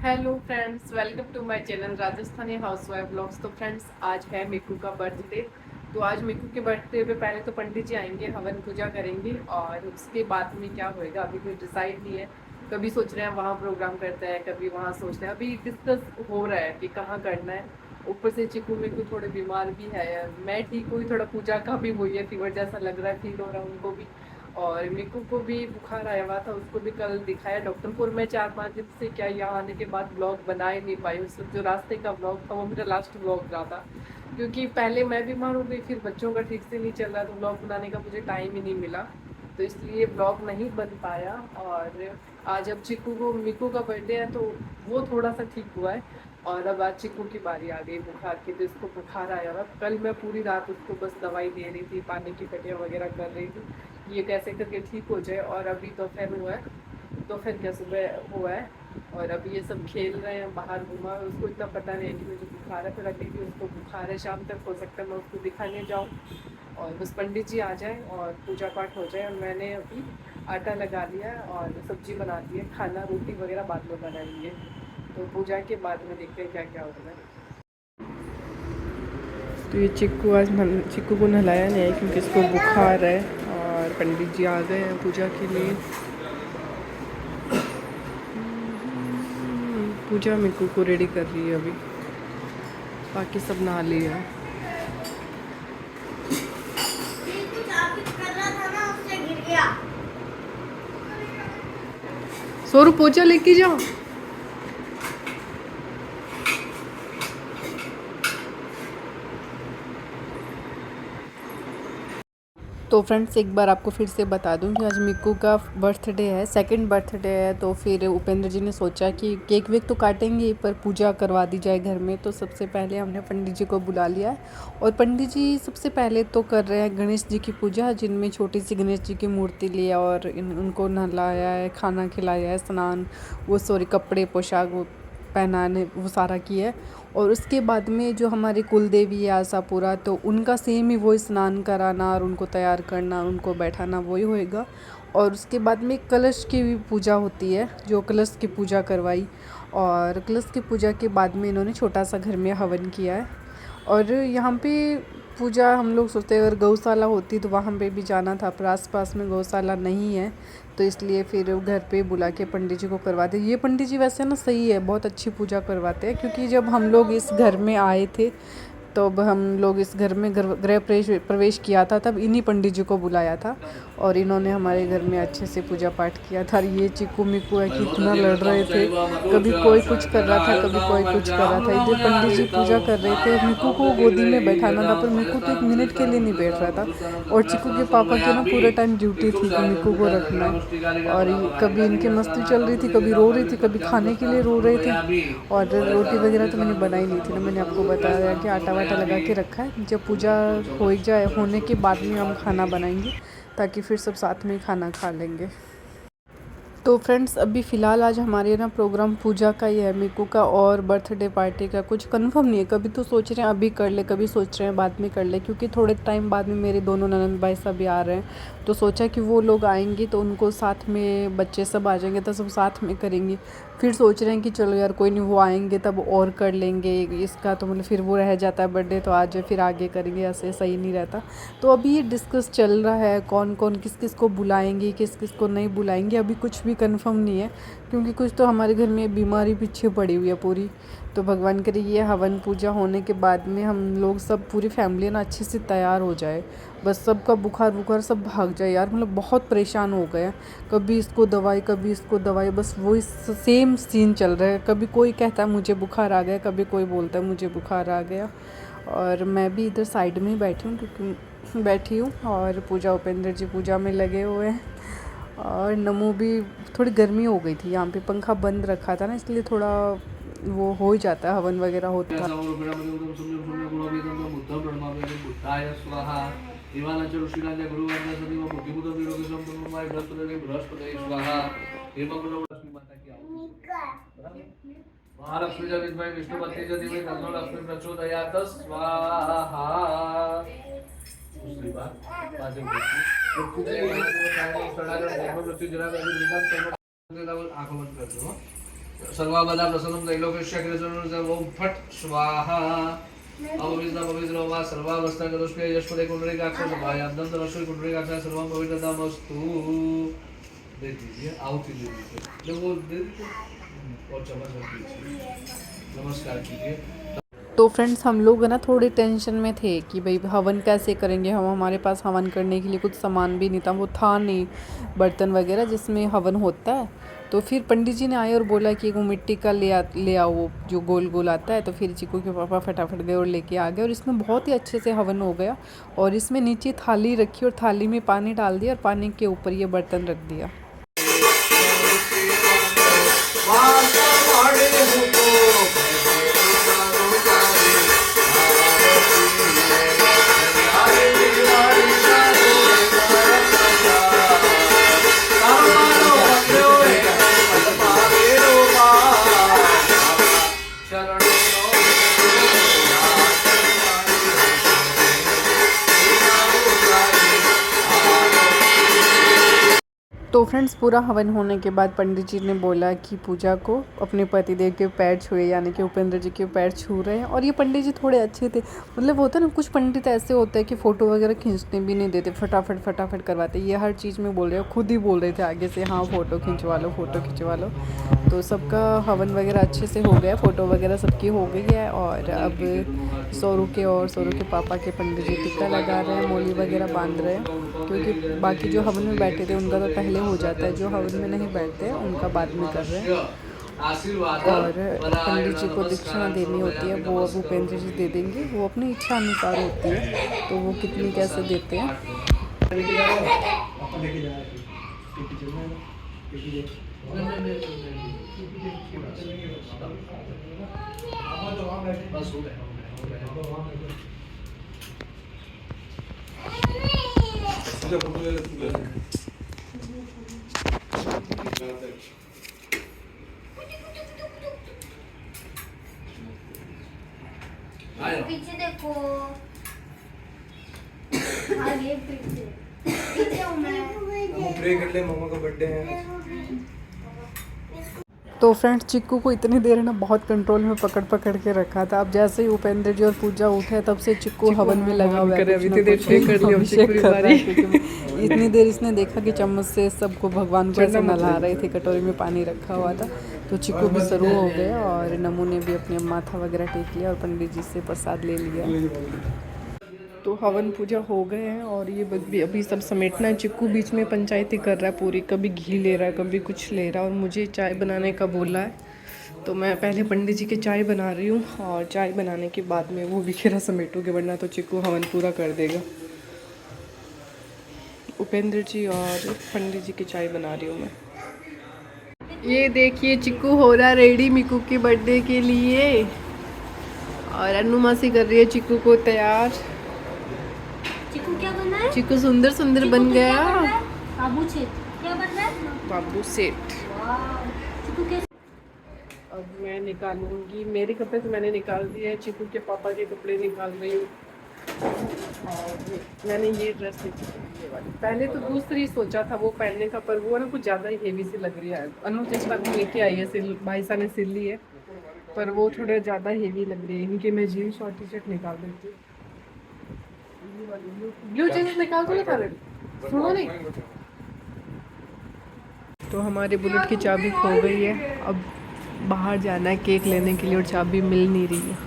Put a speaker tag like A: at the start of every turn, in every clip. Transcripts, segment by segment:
A: Hello friends, welcome to my channel Rajasthani housewife blogs. तो friends, आज है मिकू का बर्थडे। तो आज मिकू के बर्थडे पे पहले तो पंडित जी आएंगे, हवन पूजा करेंगे और उसके बाद में क्या होएगा अभी कोई डिसाइड नहीं है। कभी सोच रहे हैं वहाँ प्रोग्राम करते हैं, कभी वहाँ सोच रहे हैं, अभी डिस्कस हो रहा है कि कहाँ करना है। ऊपर से चिकू मिकू थोड़े बीमार भी है, मैं ठीक हुई, थोड़ा पूजा का भी हुई है, फीवर जैसा लग रहा है, फील हो रहा है उनको भी। और मिकू को भी बुखार आया हुआ था, उसको भी कल दिखाया डॉक्टर को। मैं 4-5 दिन से क्या यहाँ आने के बाद ब्लॉग बना ही नहीं पाई। उस जो रास्ते का ब्लॉग था वो मेरा लास्ट ब्लॉग रहा था, क्योंकि पहले मैं बीमार हो गई, फिर बच्चों का ठीक से नहीं चल रहा, तो ब्लॉग बनाने का मुझे टाइम ही नहीं मिला, तो इसलिए ब्लॉग नहीं बन पाया। और आज अब चिक्कू को मिकू का बर्थडे है तो वो थोड़ा सा ठीक हुआ है। और अब आज चिक्कू की बारी आ गई बुखार की, तो इसको बुखार आया हुआ। कल मैं पूरी रात उसको बस दवाई दे रही थी, पानी की कटिया वगैरह कर रही थी, ये कैसे करके ठीक हो जाए। और अभी दोपहर हुआ है, दोपहर क्या सुबह हुआ है, और अभी ये सब खेल रहे हैं, बाहर घूमा। उसको इतना पता नहीं है कि मुझे बुखार है, फिर अभी भी उसको बुखार है। शाम तक हो सकता है मैं उसको दिखाने जाऊँ और बस पंडित जी आ जाए और पूजा पाठ हो जाए। और मैंने अभी आटा लगा लिया है और सब्जी बना दी है, खाना रोटी वगैरह बाद में बनाएंगे। तो पूजा के बाद में देखते हैं क्या क्या होता है। तो ये चिक्कू को नहलाया नहीं है क्योंकि इसको बुखार है, और पंडित जी आ गए हैं पूजा के लिए। पूजा मिक्कू को रेडी कर रही है अभी, बाकी सब नहा लिया। सोरू पोचा लेके जाओ। तो फ्रेंड्स, एक बार आपको फिर से बता दूं कि आज मिक्कू का बर्थडे है, सेकंड बर्थडे है। तो फिर उपेंद्र जी ने सोचा कि केक वेक तो काटेंगे पर पूजा करवा दी जाए घर में। तो सबसे पहले हमने पंडित जी को बुला लिया है, और पंडित जी सबसे पहले तो कर रहे हैं गणेश जी की पूजा, जिनमें छोटी सी गणेश जी की मूर्ति ली है और उनको नहलाया है, खाना खिलाया है, स्नान कपड़े पोशाक वो पहनाने वो सारा किया है। और उसके बाद में जो हमारी कुल देवी है आशापुरा, तो उनका सेम ही वही स्नान कराना और उनको तैयार करना, उनको बैठाना वही होएगा। और उसके बाद में कलश की भी पूजा होती है, जो कलश की पूजा करवाई। और कलश की पूजा के बाद में इन्होंने छोटा सा घर में हवन किया है। और यहाँ पे पूजा हम लोग सोचते हैं अगर गौशाला होती तो वहाँ पे भी जाना था, पर आस पास में गौशाला नहीं है, तो इसलिए फिर घर पे बुला के पंडित जी को करवाते। ये पंडित जी वैसे ना सही है, बहुत अच्छी पूजा करवाते हैं। क्योंकि जब हम लोग इस घर में आए थे, तो अब हम लोग इस घर में गृह प्रवेश किया था, तब इन्हीं पंडित जी को बुलाया था, और इन्होंने हमारे घर में अच्छे से पूजा पाठ किया था। ये चिक्कू मिक्कू है कि इतना लड़ रहे थे, कभी कोई कुछ कर रहा था, कभी कोई कुछ कर रहा था। इधर पंडित जी पूजा कर रहे थे, मिक्कू को गोदी में बैठाना था, पर मिक्कू तो 1 मिनट के लिए नहीं बैठ रहा था। और चिक्कू के पापा की ना पूरे टाइम ड्यूटी थी कि मिक्कू को रखना है। और कभी इनकी मस्ती चल रही थी, कभी रो रही थी, कभी खाने के लिए रो रहे थे। और रोटी वगैरह तो मैंने बनाई नहीं थी ना, मैंने आपको बताया कि आटा वाटा लगा के रखा है, जब पूजा हो जाए होने के बाद में हम खाना बनाएंगे, ताकि फिर सब साथ में खाना खा लेंगे। तो फ्रेंड्स, अभी फ़िलहाल आज हमारे ना प्रोग्राम पूजा का ही है, मिक्कू का, और बर्थडे पार्टी का कुछ कंफर्म नहीं है। कभी तो सोच रहे हैं अभी कर ले, कभी सोच रहे हैं बाद में कर ले, क्योंकि थोड़े टाइम बाद में मेरे दोनों ननंद भाई सब भी आ रहे हैं। तो सोचा कि वो लोग आएंगे तो उनको साथ में, बच्चे सब आ जाएंगे तो सब साथ में करेंगे। फिर सोच रहे हैं कि चलो यार कोई नहीं, वो आएंगे तब और कर लेंगे इसका, तो मतलब फिर वो रह जाता है बर्थडे, तो आज फिर आगे करेंगे, ऐसे सही नहीं रहता। तो अभी ये डिस्कस चल रहा है कौन कौन किस किस को बुलाएंगे, किस किस को नहीं बुलाएंगे, अभी कुछ भी कंफर्म नहीं है। क्योंकि कुछ तो हमारे घर में बीमारी पीछे पड़ी हुई है पूरी। तो भगवान करे ये हवन पूजा होने के बाद में हम लोग सब पूरी फैमिली ना अच्छे से तैयार हो जाए, बस सबका बुखार बुखार सब भाग जाए यार। मतलब बहुत परेशान हो गए, कभी इसको दवाई कभी इसको दवाई, बस वही सेम सीन चल रहा है। कभी कोई कहता है मुझे बुखार आ गया, कभी कोई बोलता है मुझे बुखार आ गया। और मैं भी इधर साइड में ही बैठी हूँ, क्योंकि बैठी हूँ, और पूजा उपेंद्र जी पूजा में लगे हुए हैं। और नमू भी, थोड़ी गर्मी हो गई थी यहाँ पे, पंखा बंद रखा था ना, इसलिए थोड़ा वो हो ही जाता है, हवन वगैरह होता है। महालक्ष्मीच्या विद्महे विष्णुपत्नीच्या धीमहि तन्नो लक्ष्मी प्रचोदयात् स्वाहा। दूसरी बात पाचक आंखों बंद कर दो।
B: सर्वावदा प्रसन्नं त्रैलोक्यस्य कृष्णं ओम फट स्वाहा अवविद्रम वा सर्वावस्थागतोष्मे यशपदे कुंडलिकाक्ष समायाब्दं तमस्व कुंडलिकाक्ष सर्वं पवित्रतामस्तु। दे दीजिए आहुति दे दीजिए जब वो दे दीजिए और चम्मच रख दीजिए नमस्कार कीजिए।
A: तो फ्रेंड्स हम लोग है ना थोड़े टेंशन में थे कि भाई हवन कैसे करेंगे हम, हमारे पास हवन करने के लिए कुछ सामान भी नहीं था, वो था नहीं बर्तन वगैरह जिसमें हवन होता है। तो फिर पंडित जी ने आए और बोला कि वो मिट्टी का ले आओ वो जो गोल गोल आता है। तो फिर चिक्कू के पापा फटाफट गए और लेके आ गए और इसमें बहुत ही अच्छे से हवन हो गया। और इसमें नीचे थाली रखी और थाली में पानी डाल दिया और पानी के ऊपर ये बर्तन रख दिया। तो फ्रेंड्स पूरा हवन होने के बाद पंडित जी ने बोला कि पूजा को अपने पतिदेव के पैर छुए, यानी कि उपेंद्र जी के पैर छू रहे हैं। और ये पंडित जी थोड़े अच्छे थे, मतलब होता है ना कुछ पंडित ऐसे होते हैं कि फ़ोटो वगैरह खींचने भी नहीं देते, फटाफट फटाफट करवाते। ये हर चीज़ में बोल रहे हो, खुद ही बोल रहे थे आगे से हाँ फ़ोटो खिंचवा लो फ़ोटो खिंचवा लो। तो सबका हवन वगैरह अच्छे से हो गया, फ़ोटो वगैरह सबकी हो गई है। और अब सौरू के पापा के पंडित जी टीका लगा रहे हैं, मोली वगैरह बांध रहे हैं, क्योंकि बाकी जो हवन में बैठे थे उनका तो पहले हो जाता है, जो हवन में नहीं बैठते उनका बाद में कर रहे हैं। और पंडित जी को दक्षिणा देनी होती है, वो अब उपेंद्र जी दे देंगे, वो अपनी इच्छा अनुसार होती है, तो वो कितनी कैसे देते हैं।
C: पीछे देखो, आगे पीछे हूँ मैं।
D: हम प्रे कर ले, मामा का बर्थडे है।
A: तो फ्रेंड्स चिक्कू को इतनी देर ना बहुत कंट्रोल में पकड़ पकड़ के रखा था। अब जैसे ही उपेंद्र जी और पूजा उठे तब से चिक्कू हवन में लगा हुआ है, इतनी देर इसने देखा कि चम्मच से सबको भगवान को ऐसे नहला रहे थे, कटोरी में पानी रखा हुआ था। तो चिक्कू भी शुरू हो गया और नमू ने भी अपने माथा वगैरह टेक लिया और पंडित जी से प्रसाद ले लिया। तो हवन पूजा हो गए हैं और ये अभी सब समेटना है। चिक्कू बीच में पंचायती कर रहा है पूरी, कभी घी ले रहा है कभी कुछ ले रहा है और मुझे चाय बनाने का बोला है। तो मैं पहले पंडित जी के चाय बना रही हूँ और चाय बनाने के बाद में वो बिखेरा समेटोगे, वरना तो चिक्कू हवन पूरा कर देगा। उपेंद्र जी और पंडित जी की चाय बना रही हूँ मैं। ये देखिए चिक्कू हो रहा रेडी मिकू के बर्थडे के लिए और अन्नू मासी कर रही है चिक्कू को तैयार।
C: चिकू क्या बना है?
A: चिक्कू सुंदर सुंदर बन गया।
C: बाबू सेठ क्या बन रहा है?
A: बाबू सेठ।
C: चिकू कैसे?
A: अब मैं निकालूंगी, मेरे कपड़े तो मैंने निकाल दिए हैं, चिकू के पापा के कपड़े निकाल रही हूँ। और मैंने ये ड्रेस ये वाली पहले तो दूसरी सोचा था वो पहनने का, पर वो ना कुछ ज़्यादा ही हेवी सी लग रही है। अनु चेष्टा को लेके आई है, सिल भाई साहब ने सिल ली है, पर वो थोड़े ज़्यादा हेवी लग रही है। इनके मैं जीन्स और टी शर्ट निकाल देती हूँ। ब्लू जीन्स निकाल दो ना तारे, सुनो नहीं। तो हमारे बुलेट की चाबी खो गई है, अब बाहर जाना है केक लेने के लिए और चाबी मिल नहीं रही है।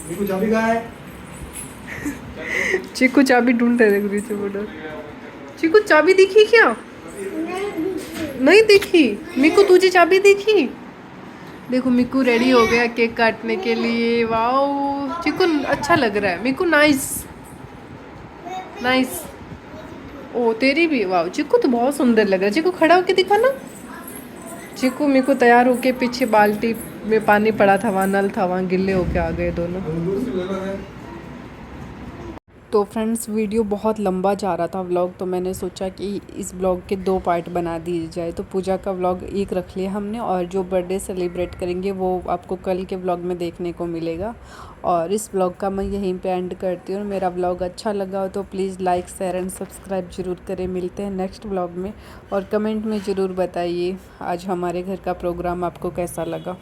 D: चिकू चाबी कहाँ है?
A: चिकू चाबी ढूंढ रहे थे पीछे बोलो। चिकू चाबी दिखी क्या? नहीं दिखी। मिकू तुझे चाबी दिखी? देखो मिकू रेडी हो गया केक काटने के लिए। वाओ चिकू अच्छा लग रहा है। मिकू नाइस नाइस। ओ तेरी भी वाओ। चिकू तो बहुत सुंदर लग रहा है। चिकू खड़ा होके दिखा ना। चिकू मिकू तैयार होके, पीछे बाल्टी में पानी पड़ा था, वहाँ नल था, वहाँ गिल्ले होके आ गए दोनों। तो फ्रेंड्स वीडियो बहुत लंबा जा रहा था व्लॉग, तो मैंने सोचा कि इस व्लॉग के 2 पार्ट बना दिए जाए। तो पूजा का व्लॉग एक रख लिया हमने, और जो बर्थडे सेलिब्रेट करेंगे वो आपको कल के व्लॉग में देखने को मिलेगा। और इस व्लॉग का मैं यहीं पे एंड करती हूँ। मेरा व्लॉग अच्छा लगा हो तो please like share and subscribe ज़रूर करें। मिलते हैं नेक्स्ट व्लॉग में, और कमेंट में ज़रूर बताइए आज हमारे घर का प्रोग्राम आपको कैसा लगा।